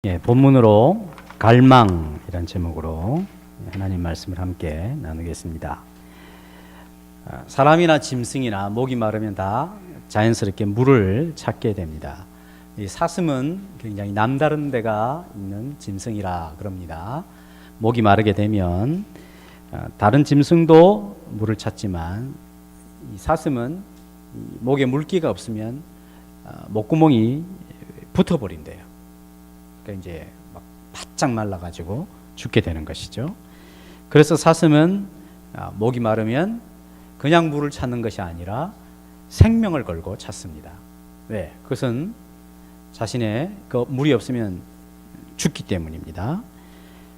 본문으로 갈망이란 제목으로 하나님 말씀을 함께 나누겠습니다. 사람이나 짐승이나 목이 마르면 다 자연스럽게 물을 찾게 됩니다. 이 사슴은 굉장히 남다른 데가 있는 짐승이라 그럽니다. 목이 마르게 되면 다른 짐승도 물을 찾지만 이 사슴은 목에 물기가 없으면 목구멍이 붙어버린대요. 그러니까 이제 막 바짝 말라가지고 죽게 되는 것이죠. 그래서 사슴은 목이 마르면 그냥 물을 찾는 것이 아니라 생명을 걸고 찾습니다. 왜? 그것은 자신의 그 물이 없으면 죽기 때문입니다.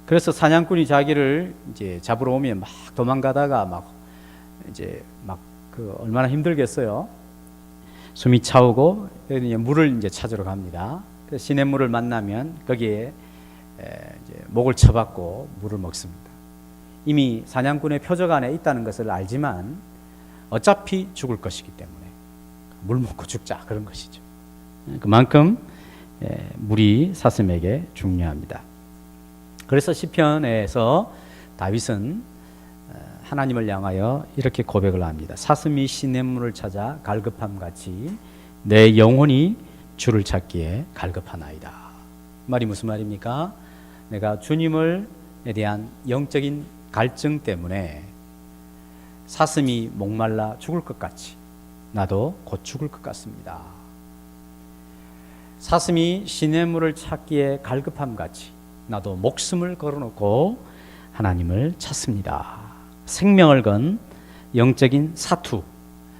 그래서 사냥꾼이 자기를 이제 잡으러 오면 막 도망가다가 막 얼마나 힘들겠어요. 숨이 차오고 물을 이제 찾으러 갑니다. 시냇물을 만나면 거기에 이제 목을 쳐박고 물을 먹습니다. 이미 사냥꾼의 표적 안에 있다는 것을 알지만 어차피 죽을 것이기 때문에 물 먹고 죽자 그런 것이죠. 그만큼 물이 사슴에게 중요합니다. 그래서 시편에서 다윗은 하나님을 향하여 이렇게 고백을 합니다. 사슴이 시냇물을 찾아 갈급함같이 내 영혼이 주를 찾기에 갈급하나이다. 말이 무슨 말입니까? 내가 주님에 대한 영적인 갈증 때문에 사슴이 목말라 죽을 것 같이 나도 곧 죽을 것 같습니다. 사슴이 시냇물을 찾기에 갈급함같이 나도 목숨을 걸어놓고 하나님을 찾습니다. 생명을 건 영적인 사투,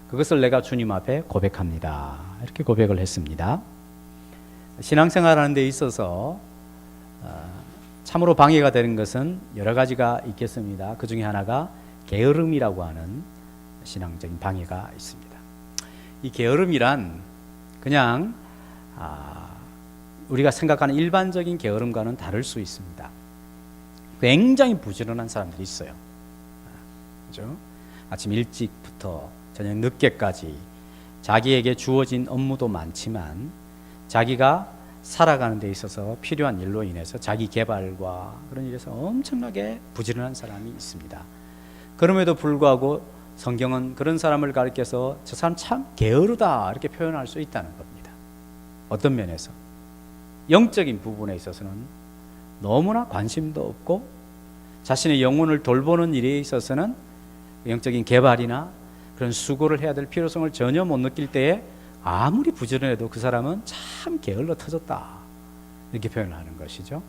그것을 내가 주님 앞에 고백합니다. 이렇게 고백을 했습니다. 신앙생활하는 데 있어서 참으로 방해가 되는 것은 여러 가지가 있겠습니다. 그 중에 하나가 게으름이라고 하는 신앙적인 방해가 있습니다. 이 게으름이란 그냥 우리가 생각하는 일반적인 게으름과는 다를 수 있습니다. 굉장히 부지런한 사람들이 있어요. 그렇죠? 아침 일찍부터 저녁 늦게까지 자기에게 주어진 업무도 많지만 자기가 살아가는 데 있어서 필요한 일로 인해서 자기 개발과 그런 일에서 엄청나게 부지런한 사람이 있습니다. 그럼에도 불구하고 성경은 그런 사람을 가리켜서 저 사람 참 게으르다 이렇게 표현할 수 있다는 겁니다. 어떤 면에서? 영적인 부분에 있어서는 너무나 관심도 없고 자신의 영혼을 돌보는 일에 있어서는 영적인 개발이나 그런 수고를 해야 될 필요성을 전혀 못 느낄 때에 아무리 부지런해도 그 사람은 참 게을러 터졌다 이렇게 표현을 하는 것이죠.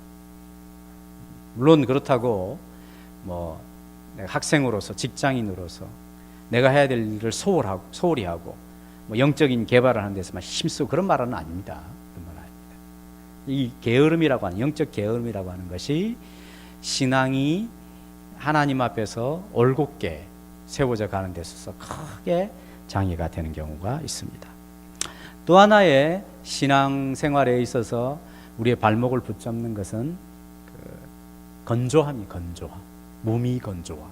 물론 그렇다고 내가 학생으로서 직장인으로서 내가 해야 될 일을 소홀히 하고 영적인 개발을 하는 데서만 힘쓰고 그런 말은 아닙니다. 그런 말 아닙니다. 이 게으름이라고 하는 영적 게으름이라고 하는 것이 신앙이 하나님 앞에서 올곧게 세워져 가는 데 있어서 크게 장애가 되는 경우가 있습니다. 또 하나의 신앙생활에 있어서 우리의 발목을 붙잡는 것은 건조함이 건조함, 몸이 건조함,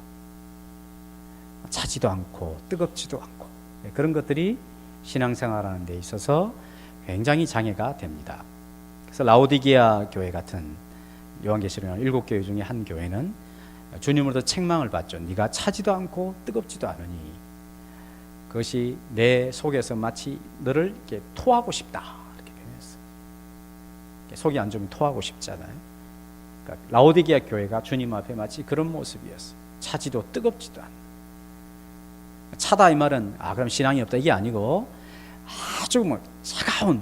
차지도 않고 뜨겁지도 않고 그런 것들이 신앙생활하는 데 있어서 굉장히 장애가 됩니다. 그래서 라오디게아 교회 같은 요한계시록 7교회 중에 한 교회는 주님으로부터 책망을 받죠. 네가 차지도 않고 뜨겁지도 않으니 그것이 내 속에서 마치 너를 이렇게 토하고 싶다 이렇게 표현했어요. 속이 안 좋으면 토하고 싶잖아요. 그러니까 라오디게아 교회가 주님 앞에 마치 그런 모습이었어요. 차지도 뜨겁지도 않은. 차다 이 말은 그럼 신앙이 없다 이게 아니고 아주 차가운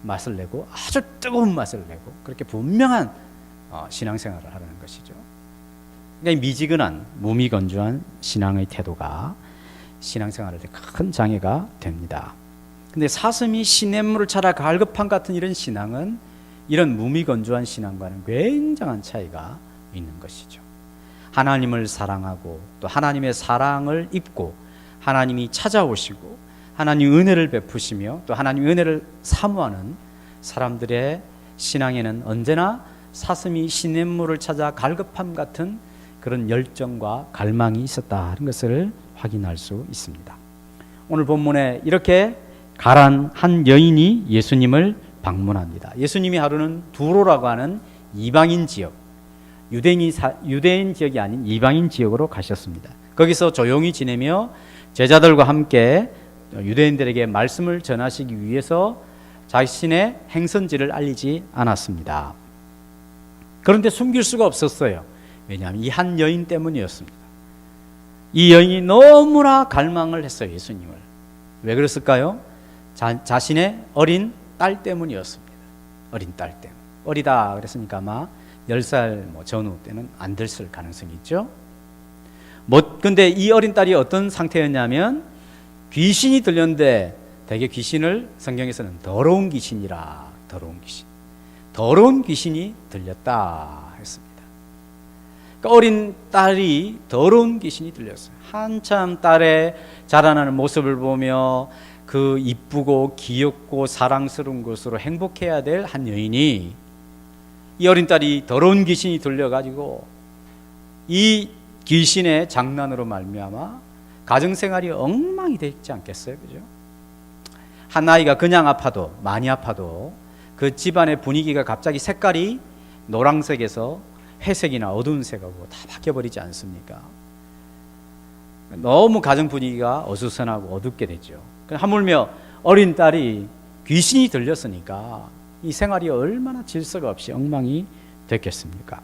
맛을 내고 아주 뜨거운 맛을 내고 그렇게 분명한 신앙생활을 하려는 것이죠. 그러니까 미지근한 무미건조한 신앙의 태도가 신앙생활할 때 큰 장애가 됩니다. 근데 사슴이 시냇물을 찾아 갈급함 같은 이런 신앙은 이런 무미건조한 신앙과는 굉장한 차이가 있는 것이죠. 하나님을 사랑하고 또 하나님의 사랑을 입고 하나님이 찾아오시고 하나님 은혜를 베푸시며 또 하나님 은혜를 사모하는 사람들의 신앙에는 언제나 사슴이 시냇물을 찾아 갈급함 같은 그런 열정과 갈망이 있었다는 것을 확인할 수 있습니다. 오늘 본문에 이렇게 가란 한 여인이 예수님을 방문합니다. 예수님이 하루는 두로라고 하는 이방인 지역, 유대인 지역이 아닌 이방인 지역으로 가셨습니다. 거기서 조용히 지내며 제자들과 함께 유대인들에게 말씀을 전하시기 위해서 자신의 행선지를 알리지 않았습니다. 그런데 숨길 수가 없었어요. 왜냐하면 이 한 여인 때문이었습니다. 이 여인이 너무나 갈망을 했어요, 예수님을. 왜 그랬을까요? 자신의 어린 딸 때문이었습니다. 어린 딸 때문에. 어리다 그랬으니까 아마 10살 전후 때는 안 됐을 가능성이 있죠. 근데 이 어린 딸이 어떤 상태였냐면 귀신이 들렸는데, 대개 귀신을 성경에서는 더러운 귀신이라, 더러운 귀신이 들렸다 했습니다. 그러니까 어린 딸이 더러운 귀신이 들렸어요. 한참 딸의 자라나는 모습을 보며 그 이쁘고 귀엽고 사랑스러운 것으로 행복해야 될 한 여인이, 이 어린 딸이 더러운 귀신이 들려가지고 이 귀신의 장난으로 말미암아 가정생활이 엉망이 되지 않겠어요? 그죠? 한 아이가 그냥 아파도, 많이 아파도 그 집안의 분위기가 갑자기 색깔이 노란색에서 회색이나 어두운 색하고 다 바뀌어버리지 않습니까? 너무 가정 분위기가 어수선하고 어둡게 되죠. 하물며 어린 딸이 귀신이 들렸으니까 이 생활이 얼마나 질서가 없이 엉망이 됐겠습니까?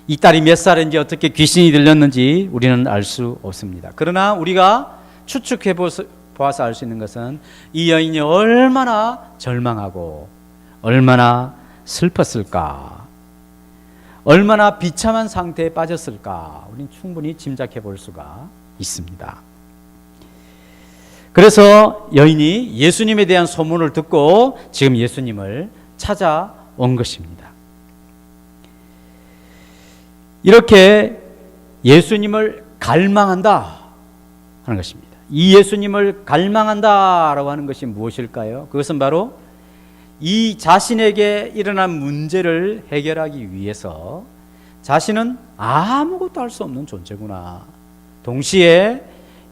이 딸이 몇 살인지, 어떻게 귀신이 들렸는지 우리는 알 수 없습니다. 그러나 우리가 추측해 보아서 알 수 있는 것은 이 여인이 얼마나 절망하고 얼마나 슬펐을까, 얼마나 비참한 상태에 빠졌을까, 우리는 충분히 짐작해 볼 수가 있습니다. 그래서 여인이 예수님에 대한 소문을 듣고 지금 예수님을 찾아온 것입니다. 이렇게 예수님을 갈망한다 하는 것입니다. 이 예수님을 갈망한다라고 하는 것이 무엇일까요? 그것은 바로 이 자신에게 일어난 문제를 해결하기 위해서 자신은 아무것도 할 수 없는 존재구나, 동시에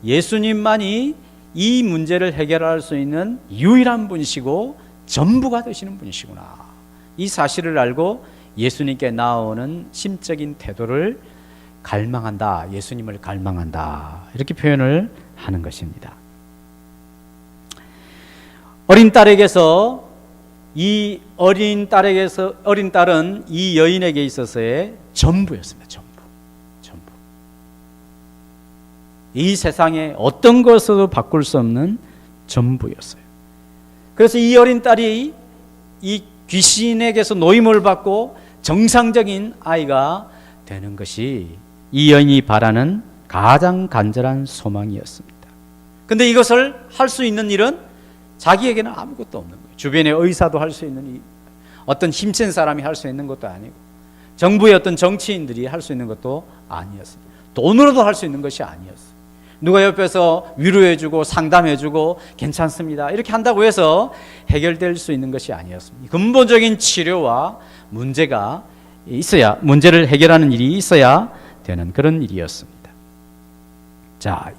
예수님만이 이 문제를 해결할 수 있는 유일한 분이시고 전부가 되시는 분이시구나, 이 사실을 알고 예수님께 나오는 심적인 태도를 갈망한다, 예수님을 갈망한다, 이렇게 표현을 하는 것입니다. 어린 딸은 이 여인에게 있어서의 전부였습니다. 전부. 이 세상에 어떤 것으로도 바꿀 수 없는 전부였어요. 그래서 이 어린 딸이 이 귀신에게서 노임을 받고 정상적인 아이가 되는 것이 이 여인이 바라는 가장 간절한 소망이었습니다. 그런데 이것을 할 수 있는 일은 자기에게는 아무것도 없는 거예요. 주변의 의사도 할 수 있는, 어떤 힘센 사람이 할 수 있는 것도 아니고, 정부의 어떤 정치인들이 할 수 있는 것도 아니었습니다. 돈으로도 할 수 있는 것이 아니었어요. 누가 옆에서 위로해주고 상담해주고 괜찮습니다, 이렇게 한다고 해서 해결될 수 있는 것이 아니었습니다. 근본적인 치료와 문제가 있어야, 문제를 해결하는 일이 있어야 되는 그런 일이었습니다. 자,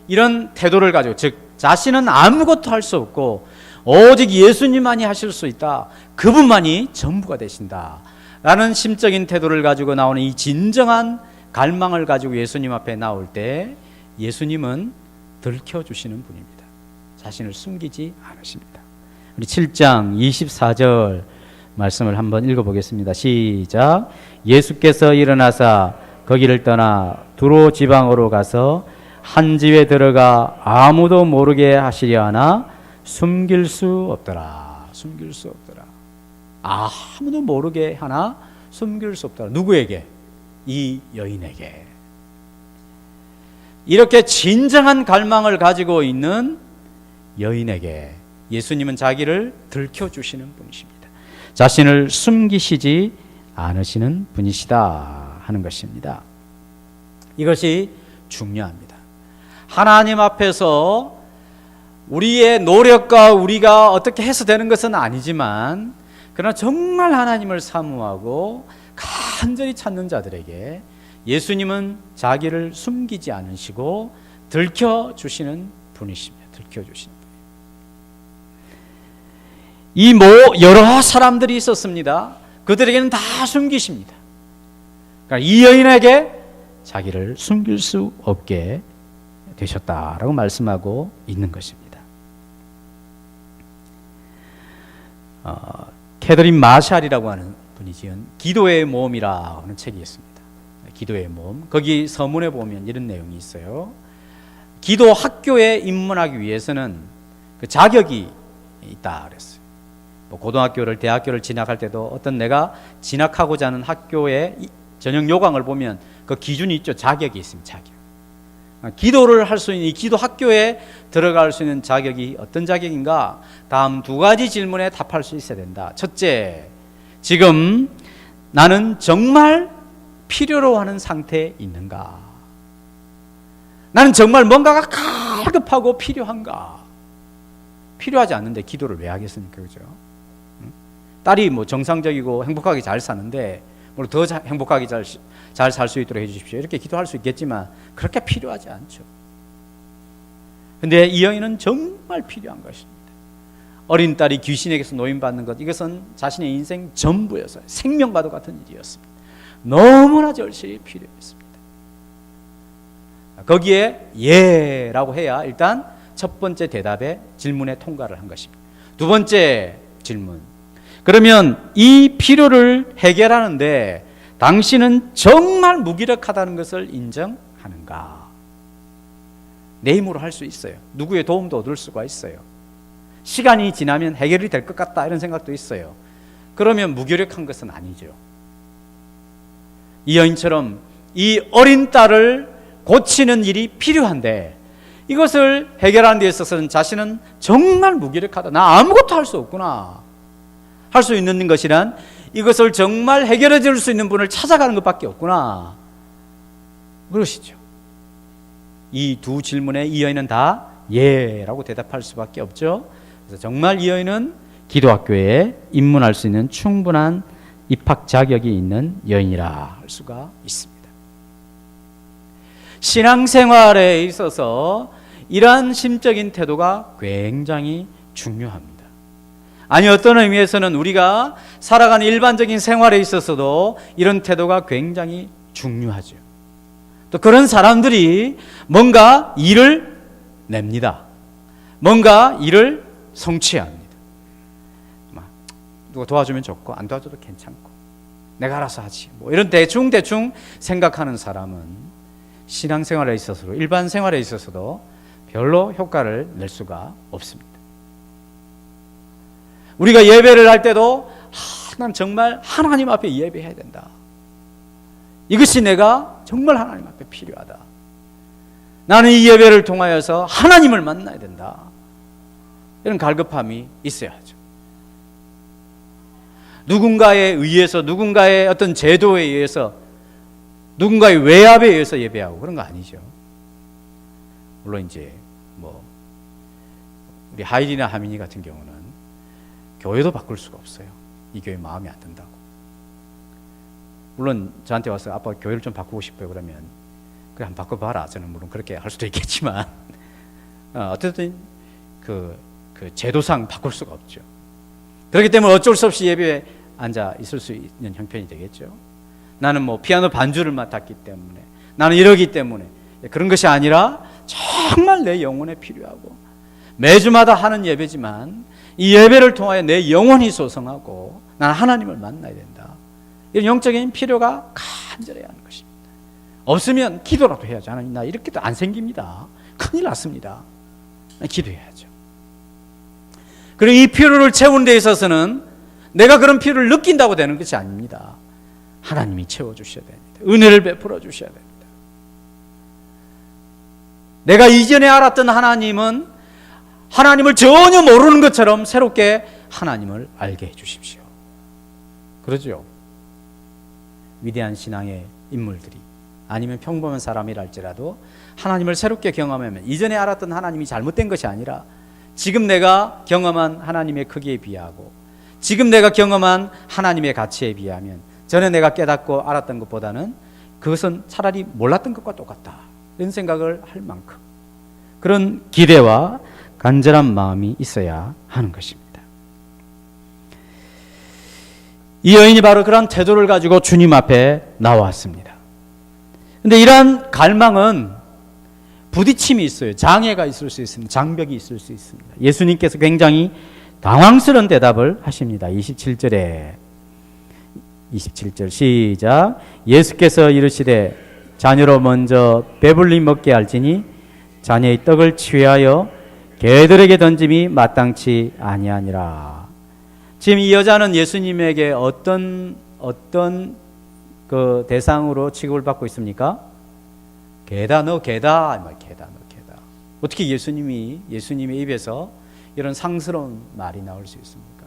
이런 태도를 가지고, 즉 자신은 아무것도 할 수 없고 오직 예수님만이 하실 수 있다, 그분만이 전부가 되신다 라는 심적인 태도를 가지고 나오는 이 진정한 갈망을 가지고 예수님 앞에 나올 때 예수님은 들켜주시는 분입니다. 자신을 숨기지 않으십니다. 우리 7장 24절 말씀을 한번 읽어보겠습니다. 시작. 예수께서 일어나사 거기를 떠나 두로 지방으로 가서 한 집에 들어가 아무도 모르게 하시려 하나 숨길 수 없더라. 아무도 모르게 하나 숨길 수 없더라. 누구에게? 이 여인에게. 이렇게 진정한 갈망을 가지고 있는 여인에게 예수님은 자기를 들켜주시는 분이십니다. 자신을 숨기시지 않으시는 분이시다 하는 것입니다. 이것이 중요합니다. 하나님 앞에서 우리의 노력과 우리가 어떻게 해서 되는 것은 아니지만, 그러나 정말 하나님을 사모하고 간절히 찾는 자들에게 예수님은 자기를 숨기지 않으시고 들켜주시는 분이십니다. 들켜주시는 분. 이 여러 사람들이 있었습니다. 그들에게는 다 숨기십니다. 그러니까 이 여인에게 자기를 숨길 수 없게 되셨다라고 말씀하고 있는 것입니다. 캐더린 마샬이라고 하는 분이 지은 기도의 모험이라고 하는 책이 있습니다. 기도의 모험. 거기 서문에 보면 이런 내용이 있어요. 기도 학교에 입문하기 위해서는 그 자격이 있다 그랬어요. 뭐 고등학교를 대학교를 진학할 때도 어떤 내가 진학하고자 하는 학교의 전형 요강을 보면 그 기준이 있죠. 자격이 있습니다. 자격. 기도를 할 수 있는 이 기도 학교에 들어갈 수 있는 자격이 어떤 자격인가? 다음 두 가지 질문에 답할 수 있어야 된다. 첫째, 지금 나는 정말 필요로 하는 상태에 있는가? 나는 정말 뭔가가 갈급하고 필요한가? 필요하지 않는데 기도를 왜 하겠습니까? 그죠? 딸이 뭐 정상적이고 행복하게 잘 사는데 물론 더 행복하게 잘 살 수 있도록 해주십시오. 이렇게 기도할 수 있겠지만 그렇게 필요하지 않죠. 그런데 이 여인은 정말 필요한 것입니다. 어린 딸이 귀신에게서 노인받는 것, 이것은 자신의 인생 전부였어요. 생명과도 같은 일이었습니다. 너무나 절실히 필요했습니다. 거기에 예라고 해야 일단 첫 번째 대답의 질문에 통과를 한 것입니다. 두 번째 질문, 그러면 이 필요를 해결하는데 당신은 정말 무기력하다는 것을 인정하는가? 내 힘으로 할 수 있어요. 누구의 도움도 얻을 수가 있어요. 시간이 지나면 해결이 될 것 같다 이런 생각도 있어요. 그러면 무기력한 것은 아니죠. 이 여인처럼 이 어린 딸을 고치는 일이 필요한데 이것을 해결하는 데 있어서는 자신은 정말 무기력하다. 나 아무것도 할 수 없구나. 할 수 있는 것이란 이것을 정말 해결해 줄 수 있는 분을 찾아가는 것밖에 없구나. 그러시죠. 이 두 질문에 이 여인은 다 예라고 대답할 수밖에 없죠. 그래서 정말 이 여인은 기도학교에 입문할 수 있는 충분한 입학 자격이 있는 여인이라 할 수가 있습니다. 신앙생활에 있어서 이러한 심적인 태도가 굉장히 중요합니다. 아니, 어떤 의미에서는 우리가 살아가는 일반적인 생활에 있어서도 이런 태도가 굉장히 중요하죠. 또 그런 사람들이 뭔가 일을 냅니다. 뭔가 일을 성취합니다. 누가 도와주면 좋고 안 도와줘도 괜찮고 내가 알아서 하지, 뭐 이런 대충 생각하는 사람은 신앙생활에 있어서도 일반 생활에 있어서도 별로 효과를 낼 수가 없습니다. 우리가 예배를 할 때도 난 정말 하나님 앞에 예배해야 된다. 이것이 내가 정말 하나님 앞에 필요하다. 나는 이 예배를 통하여서 하나님을 만나야 된다. 이런 갈급함이 있어야 하죠. 누군가에 의해서, 누군가의 어떤 제도에 의해서, 누군가의 외압에 의해서 예배하고 그런 거 아니죠. 물론 이제 뭐 우리 하일이나 하민이 같은 경우는 교회도 바꿀 수가 없어요. 이 교회 마음에 안 든다고. 물론 저한테 와서 아빠 교회를 좀 바꾸고 싶어요. 그러면 그래 한번 바꿔봐라. 저는 물론 그렇게 할 수도 있겠지만 어쨌든 그 제도상 바꿀 수가 없죠. 그렇기 때문에 어쩔 수 없이 예배에 앉아 있을 수 있는 형편이 되겠죠. 나는 뭐 피아노 반주를 맡았기 때문에, 나는 이러기 때문에, 그런 것이 아니라 정말 내 영혼에 필요하고 매주마다 하는 예배지만 이 예배를 통하여 내 영혼이 소성하고 나는 하나님을 만나야 된다. 이런 영적인 필요가 간절해야 하는 것입니다. 없으면 기도라도 해야죠. 하나님, 나 이렇게도 안 생깁니다. 큰일 났습니다. 기도해야죠. 그리고 이 필요를 채우는 데 있어서는 내가 그런 필요를 느낀다고 되는 것이 아닙니다. 하나님이 채워주셔야 됩니다. 은혜를 베풀어 주셔야 됩니다. 내가 이전에 알았던 하나님은 하나님을 전혀 모르는 것처럼 새롭게 하나님을 알게 해주십시오. 그러죠. 위대한 신앙의 인물들이 아니면 평범한 사람이랄지라도 하나님을 새롭게 경험하면 이전에 알았던 하나님이 잘못된 것이 아니라 지금 내가 경험한 하나님의 크기에 비하고 지금 내가 경험한 하나님의 가치에 비하면 전에 내가 깨닫고 알았던 것보다는 그것은 차라리 몰랐던 것과 똑같다. 이런 생각을 할 만큼 그런 기대와 간절한 마음이 있어야 하는 것입니다. 이 여인이 바로 그런 태도를 가지고 주님 앞에 나왔습니다. 그런데 이러한 갈망은 부딪힘이 있어요. 장애가 있을 수 있습니다. 장벽이 있을 수 있습니다. 예수님께서 굉장히 당황스러운 대답을 하십니다. 27절 시작. 예수께서 이르시되 자녀로 먼저 배불리 먹게 할지니 자녀의 떡을 취하여 개들에게 던짐이 마땅치 아니하니라. 지금 이 여자는 예수님에게 어떤 그 대상으로 취급을 받고 있습니까? 개다 너 개다. 어떻게 예수님의 입에서 이런 상스러운 말이 나올 수 있습니까?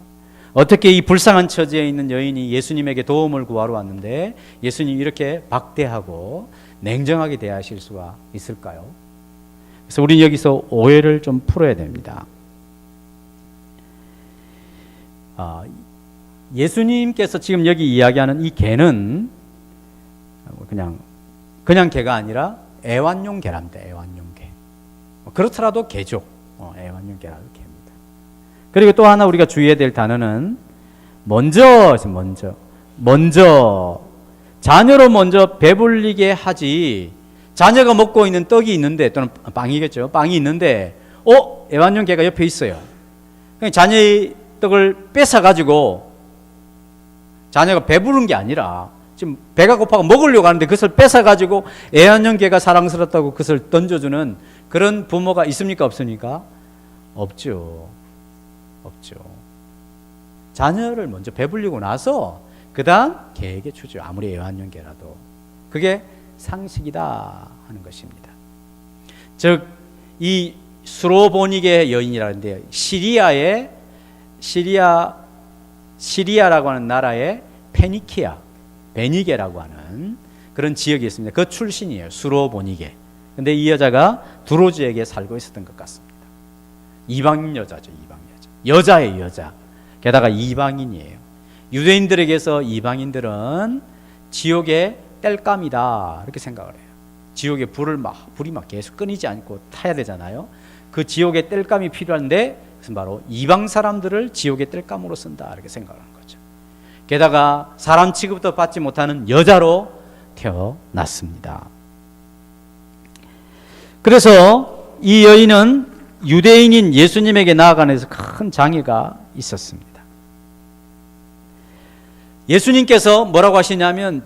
어떻게 이 불쌍한 처지에 있는 여인이 예수님에게 도움을 구하러 왔는데 예수님이 이렇게 박대하고 냉정하게 대하실 수가 있을까요? 그래서 우리는 여기서 오해를 좀 풀어야 됩니다. 예수님께서 지금 여기 이야기하는 이 개는 그냥 개가 아니라 애완용 개랍니다. 애완용 개. 그렇더라도 개죠. 애완용 개라도 개입니다. 그리고 또 하나 우리가 주의해야 될 단어는 먼저 자녀로 먼저 배불리게 하지. 자녀가 먹고 있는 떡이 있는데 또는 빵이겠죠. 빵이 있는데 애완용 개가 옆에 있어요. 자녀의 떡을 뺏어가지고 자녀가 배부른 게 아니라 지금 배가 고파서 먹으려고 하는데 그것을 뺏어가지고 애완용 개가 사랑스럽다고 그것을 던져주는 그런 부모가 있습니까? 없습니까? 없죠. 자녀를 먼저 배불리고 나서 그 다음 개에게 주죠. 아무리 애완용 개라도. 그게 상식이다 하는 것입니다. 즉 이 수로보니게 여인이라는데 시리아라고 하는 나라의 베니게라고 하는 그런 지역이 있습니다. 그 출신이에요. 수로보니게. 근데 이 여자가 두로지에게 살고 있었던 것 같습니다. 이방인 여자죠. 여자예요, 여자. 게다가 이방인이에요. 유대인들에게서 이방인들은 지옥의 땔감이다 이렇게 생각을 해요. 지옥의 불이 막 계속 끊이지 않고 타야 되잖아요. 그 지옥의 땔감이 필요한데 그것은 바로 이방 사람들을 지옥의 땔감으로 쓴다 이렇게 생각을 하는 거죠. 게다가 사람 취급도 받지 못하는 여자로 태어났습니다. 그래서 이 여인은 유대인인 예수님에게 나아가는 데서 큰 장애가 있었습니다. 예수님께서 뭐라고 하시냐면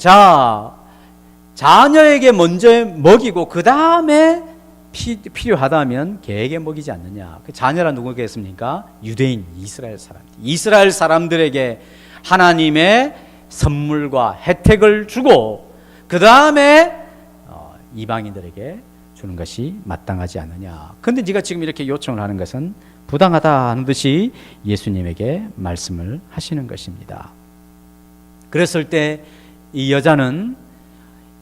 자녀에게 먼저 먹이고 그 다음에 필요하다면 개에게 먹이지 않느냐. 그 자녀란 누구겠습니까? 유대인 이스라엘 사람들에게 하나님의 선물과 혜택을 주고 그 다음에 이방인들에게 주는 것이 마땅하지 않느냐. 그런데 네가 지금 이렇게 요청을 하는 것은 부당하다 하는 듯이 예수님에게 말씀을 하시는 것입니다. 그랬을 때 이 여자는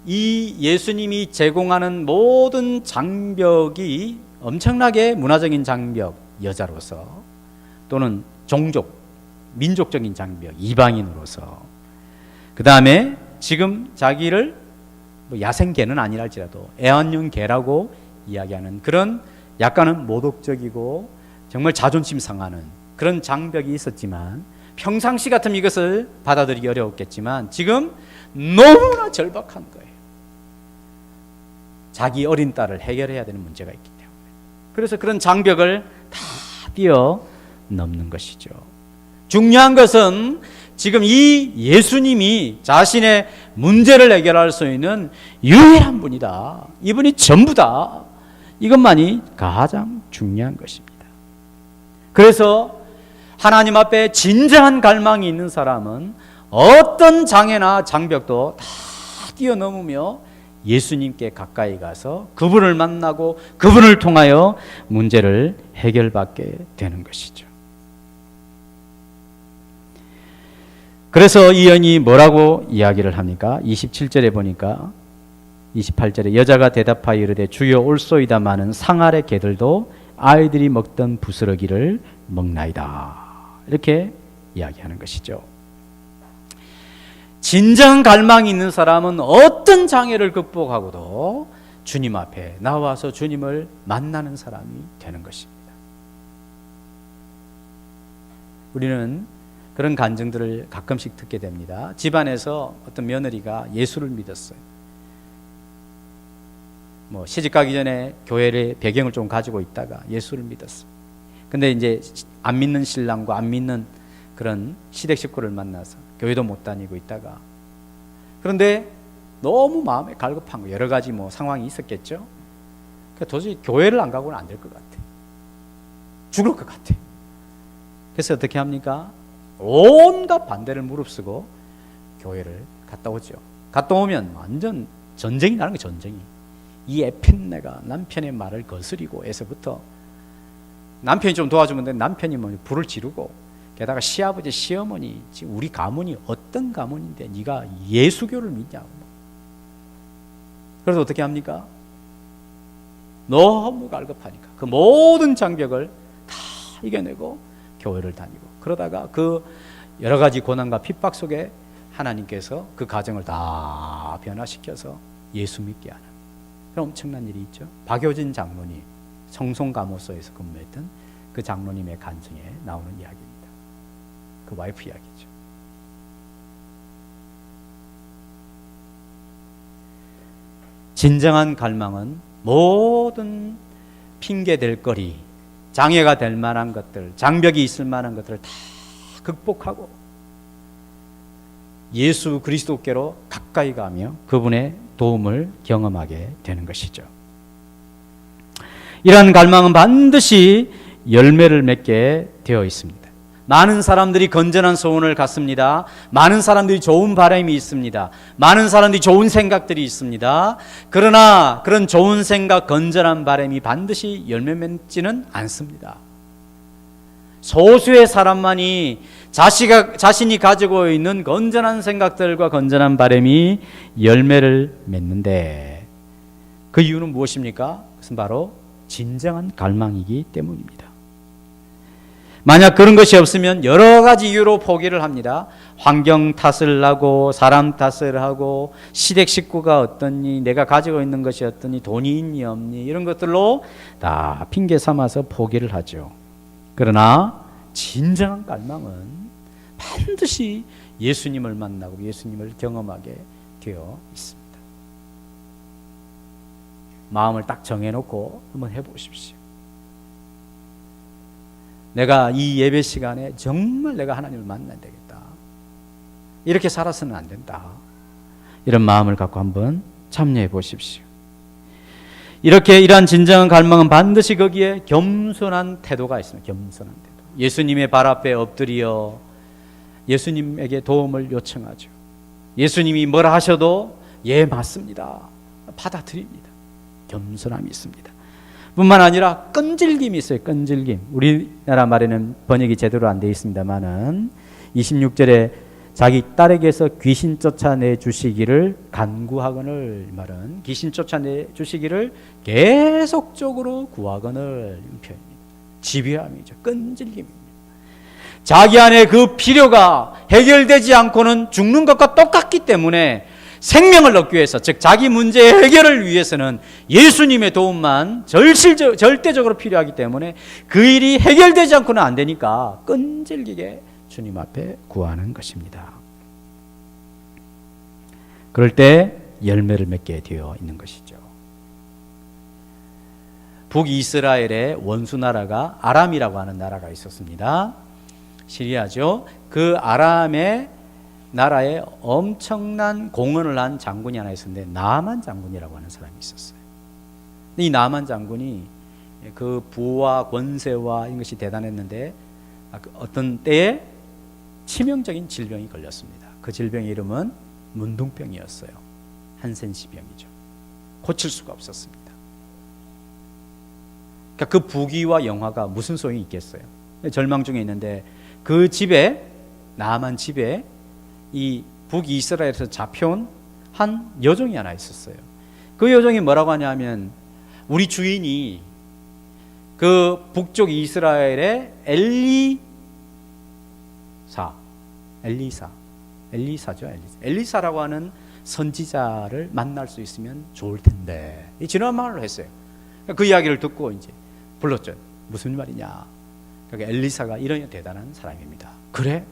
이 예수님이 제공하는 모든 장벽이 엄청나게 문화적인 장벽, 여자로서 또는 민족적인 장벽, 이방인으로서 그 다음에 지금 자기를 야생개는 아니랄지라도 애완용 개라고 이야기하는 그런 약간은 모독적이고 정말 자존심 상하는 그런 장벽이 있었지만 평상시 같으면 이것을 받아들이기 어려웠겠지만 지금 너무나 절박한 거예요. 자기 어린 딸을 해결해야 되는 문제가 있기 때문에. 그래서 그런 장벽을 다 뛰어넘는 것이죠. 중요한 것은 지금 이 예수님이 자신의 문제를 해결할 수 있는 유일한 분이다. 이분이 전부다. 이것만이 가장 중요한 것입니다. 그래서 하나님 앞에 진정한 갈망이 있는 사람은 어떤 장애나 장벽도 다 뛰어넘으며 예수님께 가까이 가서 그분을 만나고 그분을 통하여 문제를 해결받게 되는 것이죠. 그래서 이 여인이 뭐라고 이야기를 합니까? 27절에 보니까 28절에 여자가 대답하여 이르되 주여 올소이다마는 상아래 개들도 아이들이 먹던 부스러기를 먹나이다. 이렇게 이야기하는 것이죠. 진정 갈망이 있는 사람은 어떤 장애를 극복하고도 주님 앞에 나와서 주님을 만나는 사람이 되는 것입니다. 우리는 그런 간증들을 가끔씩 듣게 됩니다. 집안에서 어떤 며느리가 예수를 믿었어요. 시집 가기 전에 교회의 배경을 좀 가지고 있다가 예수를 믿었어요. 근데 이제 안 믿는 신랑과 안 믿는 그런 시댁 식구를 만나서 교회도 못 다니고 있다가, 그런데 너무 마음에 갈급한 거, 여러 가지 상황이 있었겠죠. 도저히 교회를 안 가고는 안 될 것 같아. 죽을 것 같아. 그래서 어떻게 합니까? 온갖 반대를 무릅쓰고 교회를 갔다 오죠. 갔다 오면 완전 전쟁이 나는 거예요. 전쟁이. 이 에핀네가 남편의 말을 거스리고 에서부터, 남편이 좀 도와주면 되는데 남편이 불을 지르고, 게다가 시아버지 시어머니, 우리 가문이 어떤 가문인데 네가 예수교를 믿냐고. 그래서 어떻게 합니까? 너무 갈급하니까 그 모든 장벽을 다 이겨내고 교회를 다니고, 그러다가 그 여러 가지 고난과 핍박 속에 하나님께서 그 가정을 다 변화시켜서 예수 믿게 하는 그런 엄청난 일이 있죠. 박효진 장로님, 성송감호소에서 근무했던 그 장로님의 간증에 나오는 이야기입니다. 그 와이프 이야기죠. 진정한 갈망은 모든 핑계될 거리, 장애가 될 만한 것들, 장벽이 있을 만한 것들을 다 극복하고 예수 그리스도께로 가까이 가며 그분의 도움을 경험하게 되는 것이죠. 이러한 갈망은 반드시 열매를 맺게 되어 있습니다. 많은 사람들이 건전한 소원을 갖습니다. 많은 사람들이 좋은 바람이 있습니다. 많은 사람들이 좋은 생각들이 있습니다. 그러나 그런 좋은 생각, 건전한 바람이 반드시 열매 맺지는 않습니다. 소수의 사람만이 자신이 가지고 있는 건전한 생각들과 건전한 바람이 열매를 맺는데, 그 이유는 무엇입니까? 그것은 바로 진정한 갈망이기 때문입니다. 만약 그런 것이 없으면 여러 가지 이유로 포기를 합니다. 환경 탓을 하고, 사람 탓을 하고, 시댁 식구가 어떠니, 내가 가지고 있는 것이 어떠니, 돈이 있니 없니, 이런 것들로 다 핑계 삼아서 포기를 하죠. 그러나 진정한 갈망은 반드시 예수님을 만나고 예수님을 경험하게 되어 있습니다. 마음을 딱 정해놓고 한번 해보십시오. 내가 이 예배 시간에 정말 내가 하나님을 만나야 되겠다. 이렇게 살아서는 안 된다. 이런 마음을 갖고 한번 참여해 보십시오. 이러한 진정한 갈망은 반드시 거기에 겸손한 태도가 있습니다. 겸손한 태도. 예수님의 발 앞에 엎드려 예수님에게 도움을 요청하죠. 예수님이 뭐라 하셔도 예, 맞습니다, 받아들입니다. 겸손함이 있습니다. 뿐만 아니라 끈질김이 있어요. 끈질김. 우리나라 말에는 번역이 제대로 안 되어 있습니다만은 26절에 자기 딸에게서 귀신 쫓아내 주시기를 간구하거늘, 말은 귀신 쫓아내 주시기를 계속적으로 구하거늘 표현입니다. 집요함이죠. 끈질김입니다. 자기 안에 그 필요가 해결되지 않고는 죽는 것과 똑같기 때문에 생명을 얻기 위해서, 즉 자기 문제의 해결을 위해서는 예수님의 도움만 절대적으로 필요하기 때문에 그 일이 해결되지 않고는 안 되니까 끈질기게 주님 앞에 구하는 것입니다. 그럴 때 열매를 맺게 되어 있는 것이죠. 북이스라엘의 원수 나라가 아람이라고 하는 나라가 있었습니다. 시리아죠. 그 아람의 나라에 엄청난 공헌을 한 장군이 하나 있었는데 나만 장군이라고 하는 사람이 있었어요. 이 나만 장군이 그 부와 권세와 이런 것이 대단했는데 어떤 때에 치명적인 질병이 걸렸습니다. 그 질병의 이름은 문둥병이었어요. 한센시병이죠. 고칠 수가 없었습니다. 그러니까 그 부귀와 영화가 무슨 소용이 있겠어요. 절망 중에 있는데 그 집에, 나만 집에 이 북이스라엘에서 잡혀온 한 여종이 하나 있었어요. 그 여종이 뭐라고 하냐면, 우리 주인이 그 북쪽 이스라엘의 엘리사라고 하는 선지자를 만날 수 있으면 좋을 텐데, 이 지난 말로 했어요. 그 이야기를 듣고 이제 불렀죠. 무슨 말이냐. 그러니까 엘리사가 이런 대단한 사람입니다. 그래?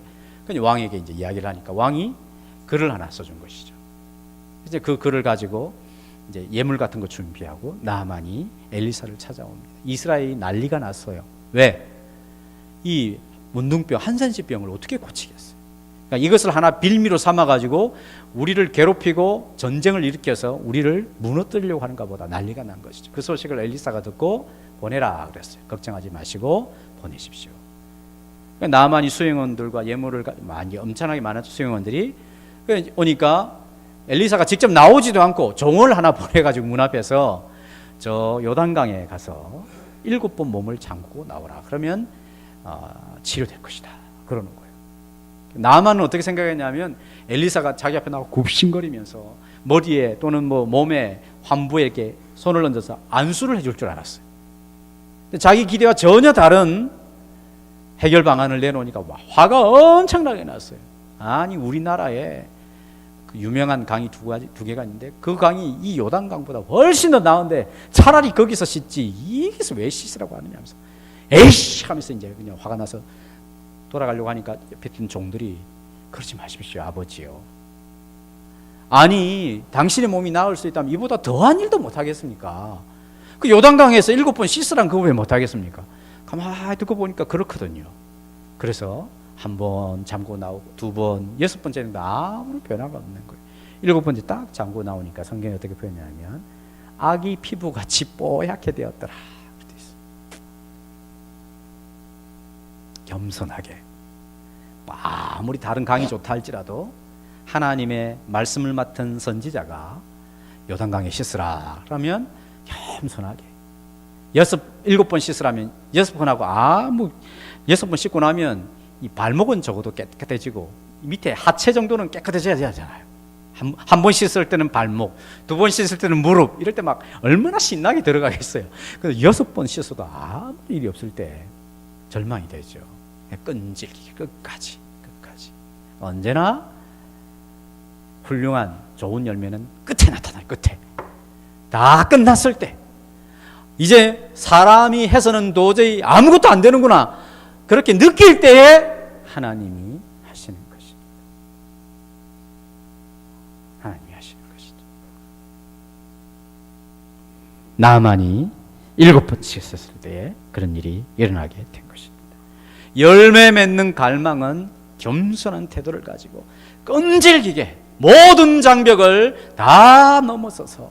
그냥 왕에게 이제 이야기를 하니까 왕이 글을 하나 써준 것이죠. 이제 그 글을 가지고 이제 예물 같은 거 준비하고 나아만이 엘리사를 찾아옵니다. 이스라엘이 난리가 났어요. 왜? 이 문둥병, 한센시병을 어떻게 고치겠어요? 그러니까 이것을 하나 빌미로 삼아가지고 우리를 괴롭히고 전쟁을 일으켜서 우리를 무너뜨리려고 하는가 보다 난리가 난 것이죠. 그 소식을 엘리사가 듣고 보내라 그랬어요. 걱정하지 마시고 보내십시오. 그러니까 나아만이 수행원들과 예물을 많이 엄청나게 많은 수행원들이 오니까 엘리사가 직접 나오지도 않고 종을 하나 보내가지고 문 앞에서 저 요단강에 가서 7번 몸을 잠그고 나오라. 그러면 치료될 것이다. 그러는 거예요. 나아만은 어떻게 생각했냐면 엘리사가 자기 앞에 나와 굽신거리면서 머리에 또는 뭐 몸에 환부에게 손을 얹어서 안수를 해줄 줄 알았어요. 근데 자기 기대와 전혀 다른 해결 방안을 내놓으니까 화가 엄청나게 났어요. 아니 우리나라에 그 유명한 강이 두 개가 있는데 그 강이 이 요단강보다 훨씬 더 나은데 차라리 거기서 씻지 여기서 왜 씻으라고 하느냐면서 에이씨 하면서 이제 그냥 화가 나서 돌아가려고 하니까 옆에 있던 종들이 그러지 마십시오 아버지요. 아니 당신의 몸이 나을 수 있다면 이보다 더한 일도 못하겠습니까? 그 요단강에서 7번 씻으란 그거 왜 못하겠습니까? 가만히 듣고 보니까 그렇거든요. 그래서 1번 잠고 나오고 2번 6번째는 아무런 변화가 없는 거예요. 7번째 딱 잠고 나오니까 성경이 어떻게 표현하냐면 아기 피부같이 뽀얗게 되었더라. 겸손하게 아무리 다른 강이 좋다 할지라도 하나님의 말씀을 맡은 선지자가 요단강에 씻으라 그러면 겸손하게 7번 씻으라면 6번 하고 6번 씻고 나면 이 발목은 적어도 깨끗해지고 밑에 하체 정도는 깨끗해져야 하잖아요. 한 번 씻을 때는 발목, 2번 씻을 때는 무릎 이럴 때 막 얼마나 신나게 들어가겠어요. 그래서 6번 씻어도 아무 일이 없을 때 절망이 되죠. 끈질기게 끝까지 언제나 훌륭한 좋은 열매는 끝에 나타나요. 끝에 다 끝났을 때 이제 사람이 해서는 도저히 아무것도 안 되는구나 그렇게 느낄 때에 하나님이 하시는 것입니다. 하나님이 하시는 것이죠. 나아만이 7번 씻었을 때에 그런 일이 일어나게 된 것입니다. 열매 맺는 갈망은 겸손한 태도를 가지고 끈질기게 모든 장벽을 다 넘어서서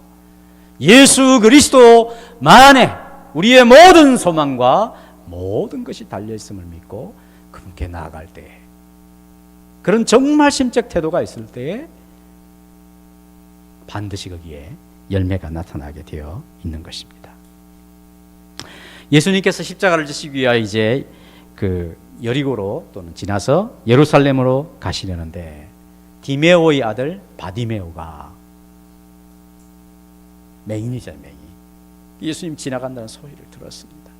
예수 그리스도만에 우리의 모든 소망과 모든 것이 달려있음을 믿고 그분께 나아갈 때 그런 정말 심적 태도가 있을 때에 반드시 거기에 열매가 나타나게 되어 있는 것입니다. 예수님께서 십자가를 지시기 위하여 이제 그 여리고로 또는 지나서 예루살렘으로 가시려는데 디메오의 아들 바디메오가 맹인이잖아요. 맹인. 예수님 지나간다는 소리를 들었습니다.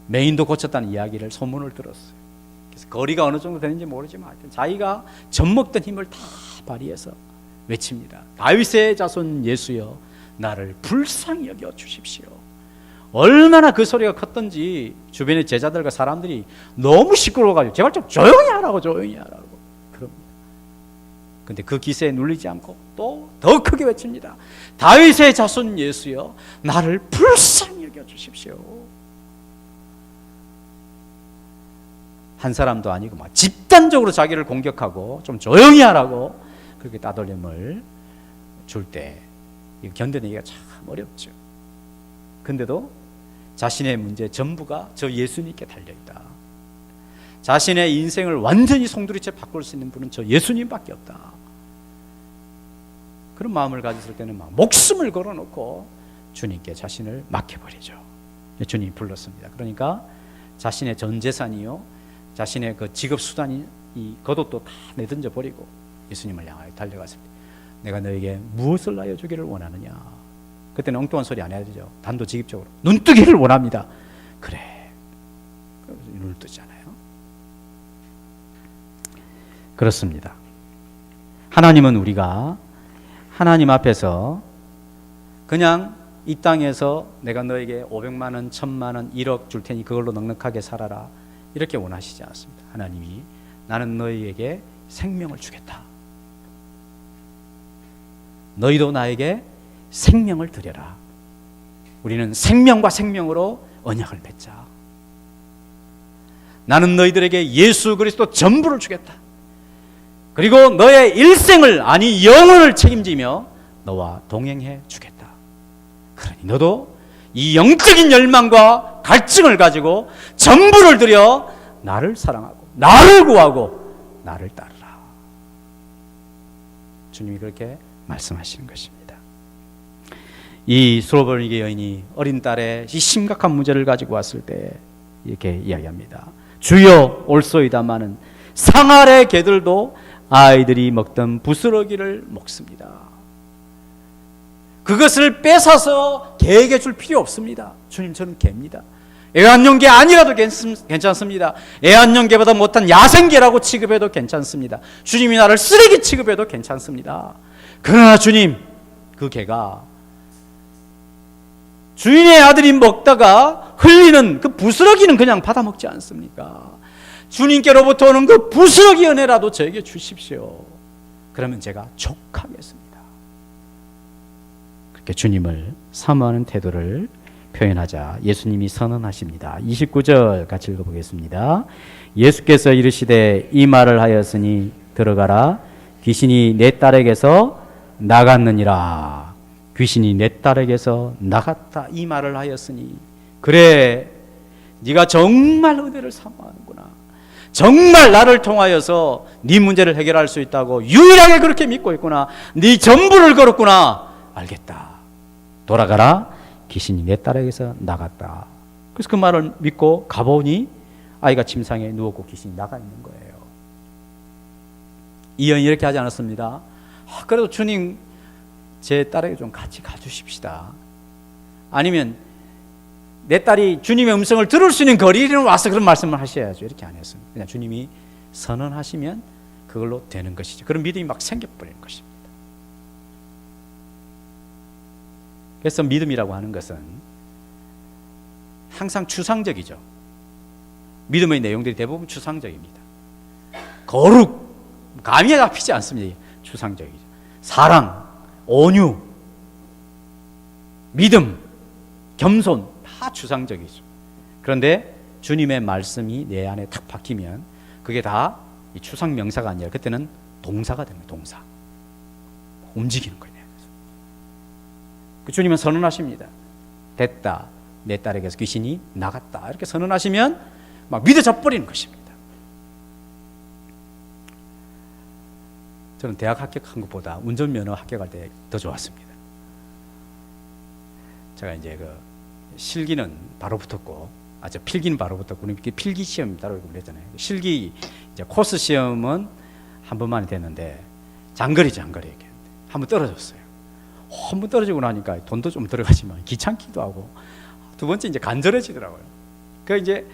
맹인도 고쳤다는 이야기를 소문을 들었어요. 그래서 거리가 어느 정도 되는지 모르지만 하여튼 자기가 젖먹던 힘을 다 발휘해서 외칩니다. 다윗의 자손 예수여 나를 불쌍히 여겨 주십시오. 얼마나 그 소리가 컸던지 주변의 제자들과 사람들이 너무 시끄러워가지고 제발 좀 조용히 하라고 그럽니다. 근데 그 기세에 눌리지 않고 또 더 크게 외칩니다. 다윗의 자손 예수여 나를 불쌍히 여겨 주십시오. 한 사람도 아니고 막 집단적으로 자기를 공격하고 좀 조용히 하라고 그렇게 따돌림을 줄 때 견뎌내기가 참 어렵죠. 근데도 자신의 문제 전부가 저 예수님께 달려있다. 자신의 인생을 완전히 송두리째 바꿀 수 있는 분은 저 예수님밖에 없다. 그런 마음을 가졌을 때는 막 목숨을 걸어놓고 주님께 자신을 맡겨버리죠. 주님이 불렀습니다. 그러니까 자신의 전 재산이요, 자신의 그 직업 수단이 이 겉옷도 다 내던져 버리고 예수님을 향하여 달려갔을 때 내가 너에게 무엇을 나여 주기를 원하느냐. 그때는 엉뚱한 소리 안 해야 되죠. 단도직입적으로 눈뜨기를 원합니다. 그래, 눈을 뜨잖아요. 그렇습니다. 하나님은 우리가 하나님 앞에서 그냥 이 땅에서 내가 너에게 500만 원, 1000만 원, 1억 줄 테니 그걸로 넉넉하게 살아라 이렇게 원하시지 않습니다. 하나님이 나는 너희에게 생명을 주겠다. 너희도 나에게 생명을 드려라. 우리는 생명과 생명으로 언약을 맺자. 나는 너희들에게 예수 그리스도 전부를 주겠다. 그리고 너의 일생을, 아니 영혼을 책임지며 너와 동행해 주겠다. 그러니 너도 이 영적인 열망과 갈증을 가지고 전부를 들여 나를 사랑하고 나를 구하고 나를 따르라. 주님이 그렇게 말씀하시는 것입니다. 이 수로버니게 여인이 어린 딸의 이 심각한 문제를 가지고 왔을 때 이렇게 이야기합니다. 주여 올소이다마는 상아래 개들도 아이들이 먹던 부스러기를 먹습니다. 그것을 뺏어서 개에게 줄 필요 없습니다. 주님, 저는 개입니다. 애완용개 아니라도 괜찮습니다. 애완용개보다 못한 야생개라고 취급해도 괜찮습니다. 주님이 나를 쓰레기 취급해도 괜찮습니다. 그러나 주님, 그 개가 주인의 아들이 먹다가 흘리는 그 부스러기는 그냥 받아먹지 않습니까? 주님께로부터 오는 그 부스러기 은혜라도 저에게 주십시오. 그러면 제가 족하겠습니다. 그렇게 주님을 사모하는 태도를 표현하자 예수님이 선언하십니다. 29절 같이 읽어보겠습니다. 예수께서 이르시되 이 말을 하였으니 들어가라. 귀신이 내 딸에게서 나갔느니라. 귀신이 내 딸에게서 나갔다. 이 말을 하였으니, 그래, 네가 정말 은혜를 사모하는구나. 정말 나를 통하여서 네 문제를 해결할 수 있다고 유일하게 그렇게 믿고 있구나. 네 전부를 걸었구나. 알겠다. 돌아가라. 귀신이 내 딸에게서 나갔다. 그래서 그 말을 믿고 가보니 아이가 침상에 누웠고 귀신이 나가 있는 거예요. 이 여인이 이렇게 하지 않았습니다. 그래도 주님, 제 딸에게 좀 같이 가주십시다. 아니면 내 딸이 주님의 음성을 들을 수 있는 거리에는 와서 그런 말씀을 하셔야죠. 이렇게 안 했습니다. 그냥 주님이 선언하시면 그걸로 되는 것이죠. 그런 믿음이 막 생겨버리는 것입니다. 그래서 믿음이라고 하는 것은 항상 추상적이죠. 믿음의 내용들이 대부분 추상적입니다. 거룩, 감이 잡히지 않습니다. 추상적이죠. 사랑, 온유, 믿음, 겸손, 다 추상적이죠. 그런데 주님의 말씀이 내 안에 탁 박히면 그게 다 이 추상 명사가 아니라 그때는 동사가 됩니다. 동사. 움직이는 거예요. 그 주님은 선언하십니다. 됐다. 내 딸에게서 귀신이 나갔다. 이렇게 선언하시면 막 믿어져 버리는 것입니다. 저는 대학 합격한 것보다 운전면허 합격할 때 더 좋았습니다. 제가 이제 그 실기는 바로 붙었고, 저 필기는 바로 붙었고, 필기 시험 따로 그랬잖아요. 실기 이제 코스 시험은 한 번만에 됐는데 장거리죠, 장거리. 한 번 떨어졌어요. 한 번 떨어지고 나니까 돈도 좀 들어가지만 귀찮기도 하고, 두 번째 이제 간절해지더라고요. 그 이제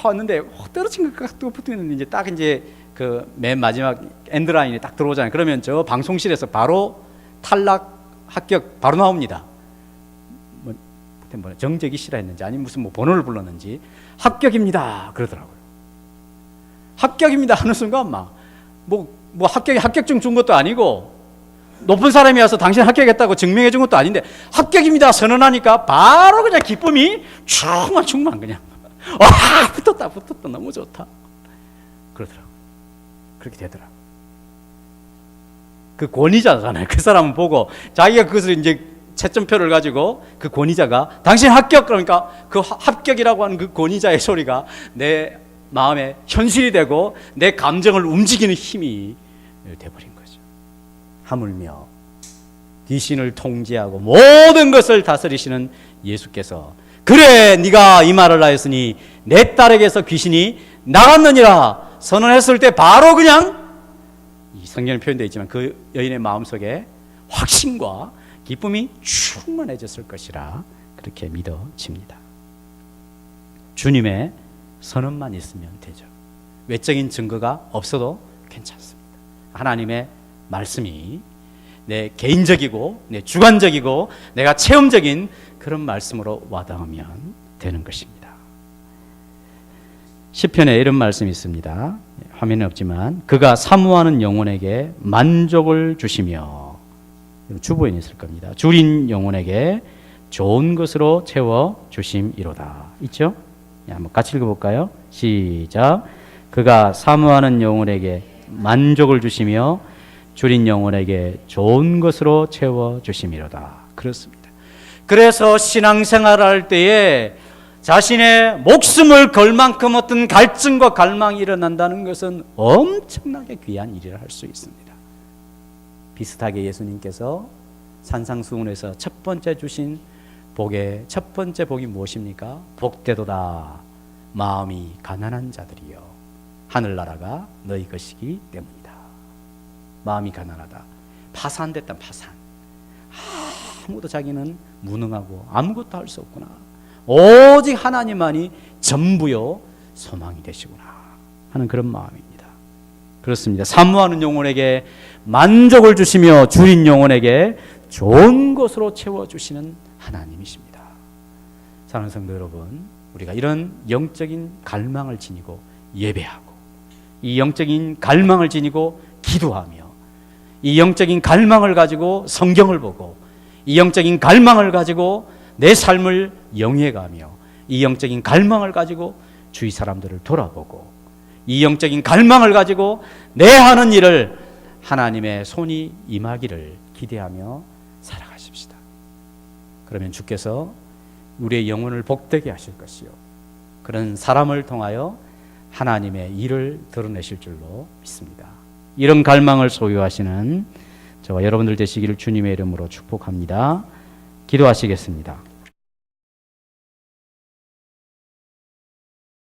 왔는데 떨어진 것 같고 붙으면 이제 딱 이제 그 맨 마지막 엔드라인에 딱 들어오잖아요. 그러면 저 방송실에서 바로 탈락 합격 바로 나옵니다. 뭐 정적이 싫어했는지 아니면 무슨 뭐 번호를 불렀는지 합격입니다 그러더라고요. 합격입니다 하는 순간 막 뭐 합격증 준 것도 아니고 높은 사람이 와서 당신 합격했다고 증명해 준 것도 아닌데 합격입니다 선언하니까 바로 그냥 기쁨이 충만 그냥 와 붙었다 너무 좋다 그러더라고요. 그렇게 되더라고요. 그 권위자잖아요. 그 사람은 보고 자기가 그것을 이제 채점표를 가지고 그 권위자가 당신 합격 그러니까 그 합격이라고 하는 그 권위자의 소리가 내 마음에 현실이 되고 내 감정을 움직이는 힘이 돼버린 거죠. 하물며 귀신을 통제하고 모든 것을 다스리시는 예수께서 그래 네가 이 말을 하였으니 내 딸에게서 귀신이 나갔느니라 선언했을 때 바로 그냥 이 성경에 표현되어 있지만 그 여인의 마음속에 확신과 기쁨이 충만해졌을 것이라 그렇게 믿어집니다. 주님의 선언만 있으면 되죠. 외적인 증거가 없어도 괜찮습니다. 하나님의 말씀이 내 개인적이고 내 주관적이고 내가 체험적인 그런 말씀으로 와닿으면 되는 것입니다. 시편에 이런 말씀이 있습니다. 화면에 없지만 그가 사모하는 영혼에게 만족을 주시며, 주보에 있을 겁니다. 줄인 영혼에게 좋은 것으로 채워 주심이로다. 있죠? 한번 같이 읽어볼까요? 시작. 그가 사모하는 영혼에게 만족을 주시며 줄인 영혼에게 좋은 것으로 채워 주심이로다. 그렇습니다. 그래서 신앙생활할 때에 자신의 목숨을 걸 만큼 어떤 갈증과 갈망이 일어난다는 것은 엄청나게 귀한 일이라 할 수 있습니다. 비슷하게 예수님께서 산상수훈에서 첫 번째 주신 복의 첫 번째 복이 무엇입니까? 복되도다 마음이 가난한 자들이여 하늘나라가 너희 것이기 때문이다. 마음이 가난하다. 파산됐다. 파산. 아무도 자기는 무능하고 아무것도 할 수 없구나. 오직 하나님만이 전부요 소망이 되시구나 하는 그런 마음입니다. 그렇습니다. 사모하는 영혼에게 만족을 주시며 줄인 영혼에게 좋은 것으로 채워주시는 하나님이십니다. 사랑하는 성도 여러분, 우리가 이런 영적인 갈망을 지니고 예배하고 이 영적인 갈망을 지니고 기도하며 이 영적인 갈망을 가지고 성경을 보고 이 영적인 갈망을 가지고 내 삶을 영위해가며 이 영적인 갈망을 가지고 주위 사람들을 돌아보고 이 영적인 갈망을 가지고 내 하는 일을 하나님의 손이 임하기를 기대하며 살아가십시다. 그러면 주께서 우리의 영혼을 복되게 하실 것이요 그런 사람을 통하여 하나님의 일을 드러내실 줄로 믿습니다. 이런 갈망을 소유하시는 저와 여러분들 되시기를 주님의 이름으로 축복합니다. 기도하시겠습니다.